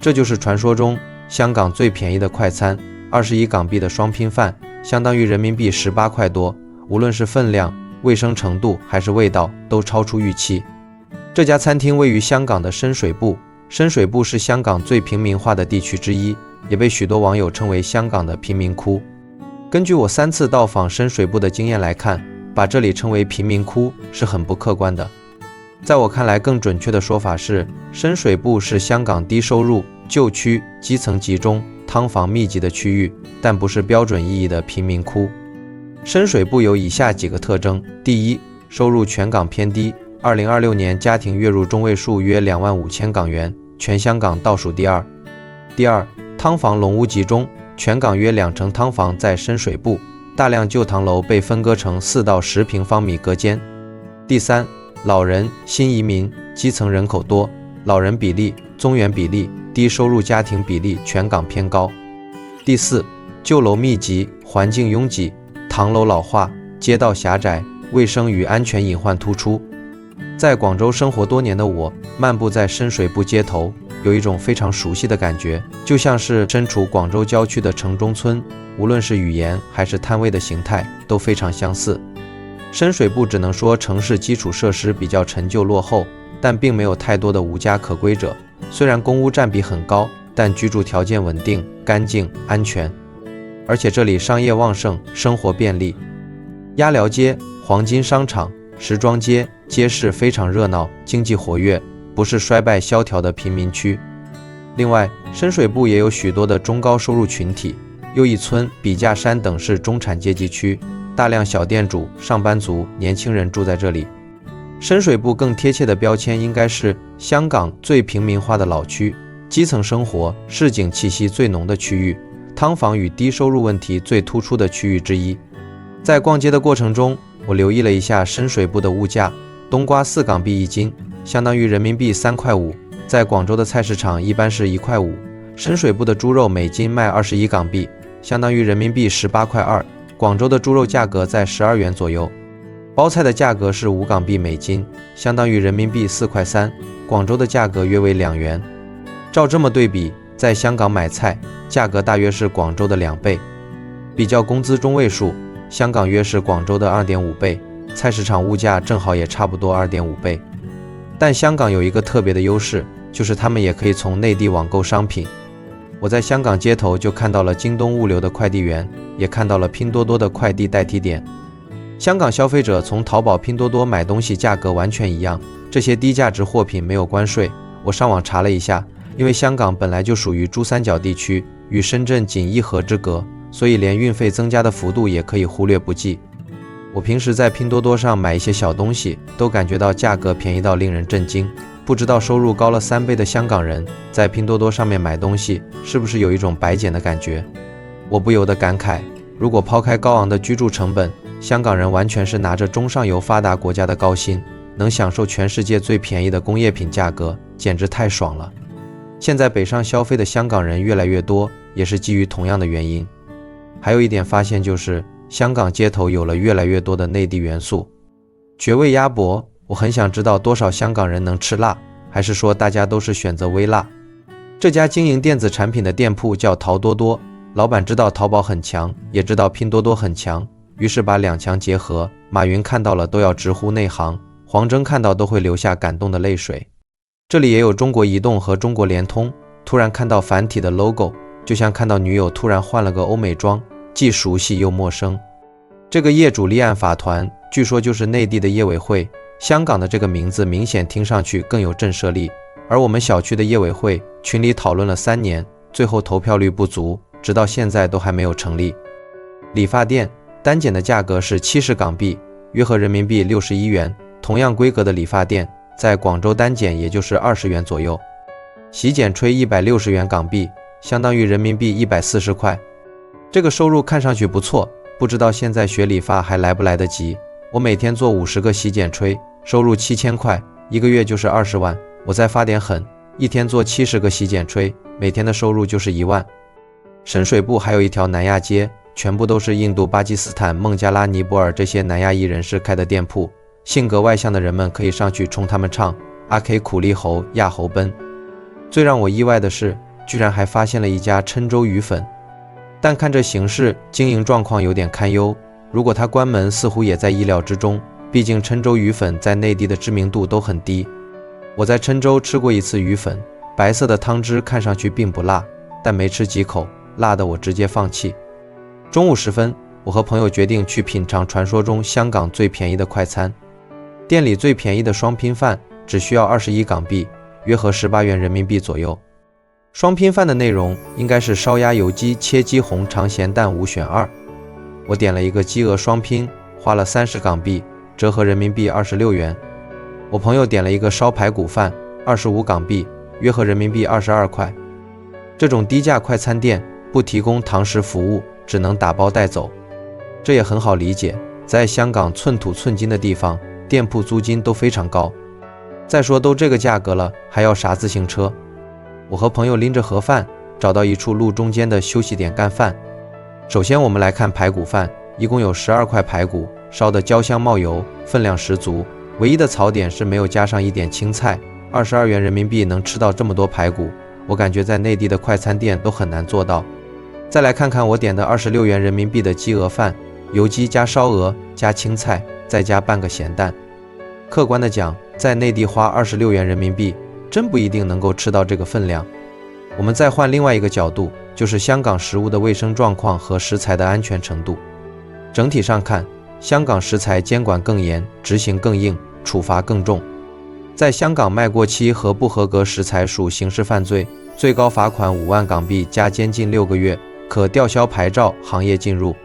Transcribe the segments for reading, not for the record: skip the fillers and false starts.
這就是傳說中香港最便宜的快餐，21港幣的雙拼飯，相當於人民幣18塊多，無論是分量、衛生程度還是味道都超出預期。這家餐廳位於香港的深水埗，深水埗是香港最平民化的地區之一，也被許多網友稱為香港的貧民窟。根據我3次到訪深水埗的經驗來看，把這裡稱為貧民窟是很不客觀的。在我看來，更準確的說法是，深水埗是香港低收入、舊區、基層集中、劏房密集的區域，但不是標準意義的貧民窟。深水埗有以下幾個特徵：第一，收入全港偏低，2026年家庭月入中位數約25000港元，全香港倒數第二。第二，劏房籠屋集中，全港約20%劏房在深水埗，大量舊唐樓被分割成4到10平方米隔間。第三，老人、新移民、基層人口多，老人比例、中原比例、低收入家庭比例全港偏高。第四，舊樓密集，環境擁擠，唐樓老化，街道狹窄，衛生與安全隱患突出。在廣州生活多年的我，漫步在深水埗街頭，有一種非常熟悉的感覺，就像是身處廣州郊區的城中村，無論是語言還是攤位的形態都非常相似。深水埗只能說城市基礎設施比較陳舊落後，但並沒有太多的無家可歸者。雖然公屋佔比很高，但居住條件穩定、乾淨、安全。而且這裡商業旺盛，生活便利。鴨寮街、黃金商場、時裝街街市非常熱鬧，經濟活躍，不是衰敗蕭條的貧民區。另外，深水埗也有許多的中高收入群體，又一村、筆架山等是中產階級區，大量小店主、上班族、年輕人住在這裡。深水埗更貼切的標籤應該是香港最平民化的老區，基層生活、市井氣息最濃的區域，劏房與低收入問題最突出的區域之一。在逛街的過程中，我留意了一下深水埗的物價，冬瓜4港幣一斤，相當於人民幣3塊5，在廣州的菜市場一般是1塊5。深水埗的豬肉每斤賣21港幣，相當於人民幣18塊2，廣州的豬肉價格在12元左右。包菜的價格是5港幣每斤，相當於人民幣4塊3，廣州的價格約為2元。照這麼對比，在香港買菜價格大約是廣州的2倍。比較工資中位數，香港約是廣州的2.5倍，菜市場物價正好也差不多2.5倍。但香港有一個特別的優勢，就是他們也可以從內地網購商品。我在香港街頭就看到了京東物流的快遞員，也看到了拼多多的快遞代替點。香港消費者從淘寶、拼多多買東西價格完全一樣，這些低價值貨品沒有關稅。我上網查了一下，因為香港本來就屬於珠三角地區，與深圳僅1河之隔，所以連運費增加的幅度也可以忽略不計。我平時在拼多多上買一些小東西，都感覺到價格便宜到令人震驚。不知道收入高了3倍的香港人在拼多多上面買東西，是不是有一種白撿的感覺？我不由得感慨，如果拋開高昂的居住成本，香港人完全是拿着中上游發達國家的高薪，能享受全世界最便宜的工業品價格，簡直太爽了。現在北上消費的香港人越來越多，也是基於同樣的原因。還有一點發現就是，香港街頭有了越來越多的內地元素。絕味鴨脖，我很想知道多少香港人能吃辣，還是說大家都是選擇微辣？這家經營電子產品的店鋪叫淘多多，老闆知道淘寶很強，也知道拼多多很強，於是把2強結合，馬雲看到了都要直呼內行，黃崢看到都會流下感動的淚水。這裡也有中國移動和中國聯通，突然看到繁體的 logo， 就像看到女友突然換了個歐美妝，既熟悉又陌生。這個業主立案法團據說就是內地的業委會，香港的這個名字明顯聽上去更有震懾力。而我們小區的業委會群裡討論了3年，最後投票率不足，直到現在都還沒有成立。理髮店單剪的價格是70港幣，約合人民幣61元，同樣規格的理髮店在廣州單剪也就是20元左右。洗剪吹160元港幣，相當於人民幣140塊。這個收入看上去不錯，不知道現在學理髮還來不來得及。我每天做50個洗剪吹，收入7000塊，一個月就是20萬。我再發點狠，一天做70個洗剪吹，每天的收入就是1萬。深水埗還有一條南亞街，全部都是印度、巴基斯坦、孟加拉、尼泊爾這些南亞裔人士開的店鋪，性格外向的人們可以上去衝他們唱阿 K 苦力猴、亞猴奔。最讓我意外的是，居然還發現了一家郴州魚粉，但看這形勢，經營狀況有點堪憂。如果它關門，似乎也在意料之中，畢竟郴州魚粉在內地的知名度都很低。我在郴州吃過一次魚粉，白色的湯汁看上去並不辣，但沒吃幾口，辣得我直接放棄。中午時分，我和朋友決定去品嘗傳說中香港最便宜的快餐。店裡最便宜的雙拼飯只需要21港幣，約合18元人民幣左右。雙拼飯的內容應該是燒鴨油雞、切雞紅、嘗鹹蛋5選2。我點了一個雞鵝雙拼，花了30港幣，折合人民幣26元。我朋友點了一個燒排骨飯，25港幣，約合人民幣22塊。這種低價快餐店不提供堂食服務，只能打包帶走。這也很好理解，在香港寸土寸金的地方，店鋪租金都非常高。再說都這個價格了，還要啥自行車？我和朋友拎着盒飯，找到一處路中間的休息點幹飯。首先我們來看排骨飯，一共有12塊排骨，燒得焦香冒油，分量十足。唯一的槽點是沒有加上一點青菜。22元人民幣能吃到這麼多排骨，我感覺在內地的快餐店都很難做到。再來看看我點的26元人民幣的雞鵝飯，油雞加燒鵝加青菜，再加半個鹹蛋。客觀的講，在內地花26元人民幣，真不一定能夠吃到這個分量。我們再換另外一個角度，就是香港食物的衛生狀況和食材的安全程度。整體上看，香港食材監管更嚴，執行更硬，處罰更重。在香港賣過期和不合格食材屬刑事犯罪，最高罰款5萬港幣加監禁6個月，可吊銷牌照，行業禁入。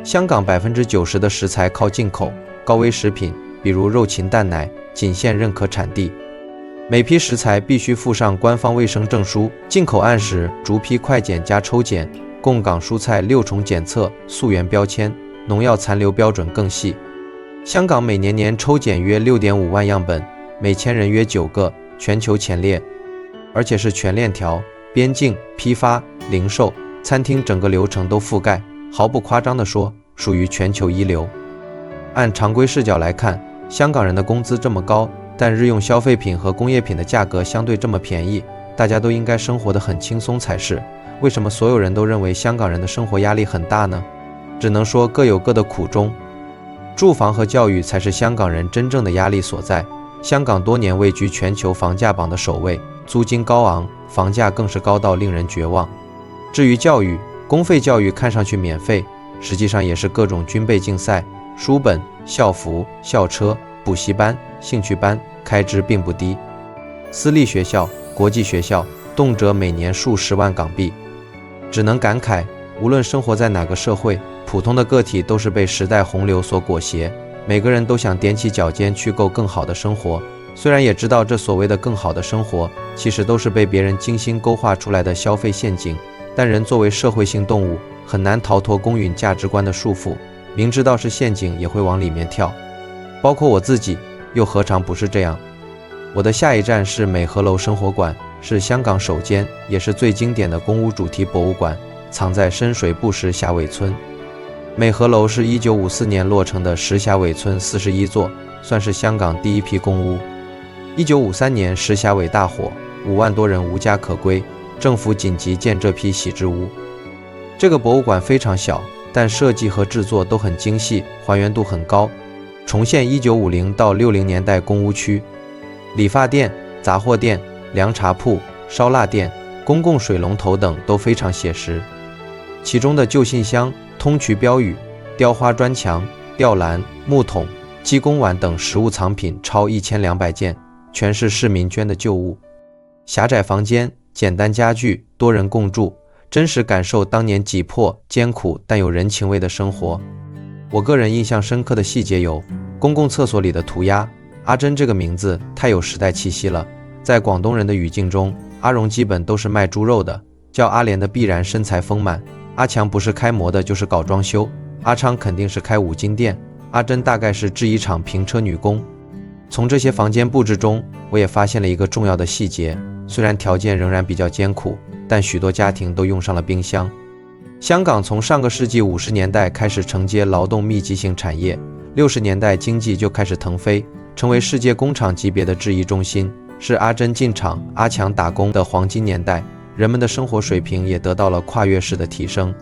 香港90%的食材靠進口，高危食品，比如肉禽蛋奶，僅限認可產地。每批食材必須附上官方衛生證書，進口按時逐批快檢加抽檢，供港蔬菜6重檢測，溯源標籤，農藥殘留標準更細。香港每年抽檢約6.5萬樣本，每千人約9個，全球前列，而且是全鏈條，邊境、批發、零售、餐廳整個流程都覆蓋，毫不誇張地說，屬於全球一流。按常規視角來看，香港人的工資這麼高，但日用消費品和工業品的價格相對這麼便宜，大家都應該生活得很輕鬆才是。為什麼所有人都認為香港人的生活壓力很大呢？只能說各有各的苦衷。住房和教育才是香港人真正的壓力所在。香港多年位居全球房價榜的首位，租金高昂，房價更是高到令人絕望。至於教育，公費教育看上去免費，實際上也是各種軍備競賽、書本、校服、校車、補習班、興趣班，開支並不低。私立學校、國際學校動輒每年數十萬港幣。只能感慨，無論生活在哪個社會，普通的個體都是被時代洪流所裹挾，每個人都想踮起腳尖去過更好的生活，雖然也知道這所謂的更好的生活，其實都是被別人精心勾畫出來的消費陷阱，但人作為社會性動物，很難逃脫公允價值觀的束縛，明知道是陷阱也會往裡面跳。包括我自己，又何嘗不是這樣？我的下一站是美荷樓生活館，是香港首間也是最經典的公屋主題博物館，藏在深水埗石硖尾村。美荷樓是1954年落成的石硖尾村41座，算是香港第一批公屋。1953年石硖尾大火，5萬多人無家可歸，政府緊急建這批喜之屋。這個博物館非常小，但設計和制作都很精細，還原度很高，重現1950到60年代公屋區，理髮店、雜貨店、涼茶鋪、燒臘店、公共水龍頭等都非常寫實。其中的舊信箱、通衢標語、雕花磚牆、吊籃、木桶、雞公碗等實物藏品超1200件，全是市民捐的舊物。狹窄房間、簡單家具、多人共住，真實感受當年擠迫、艱苦但有人情味的生活。我個人印象深刻的細節有：公共廁所裡的塗鴉，阿珍這個名字太有時代氣息了。在廣東人的語境中，阿榮基本都是賣豬肉的，叫阿蓮的必然身材豐滿，阿強不是開模的就是搞裝修，阿昌肯定是開五金店，阿珍大概是製衣廠評車女工。從這些房間布置中，我也發現了一個重要的細節，雖然條件仍然比較艱苦，但許多家庭都用上了冰箱。香港從上個世紀50年代開始承接勞動密集型產業，60年代經濟就開始騰飛，成為世界工廠級別的製衣中心，是阿珍進廠、阿強打工的黃金年代。人們的生活水平也得到了跨越式的提升。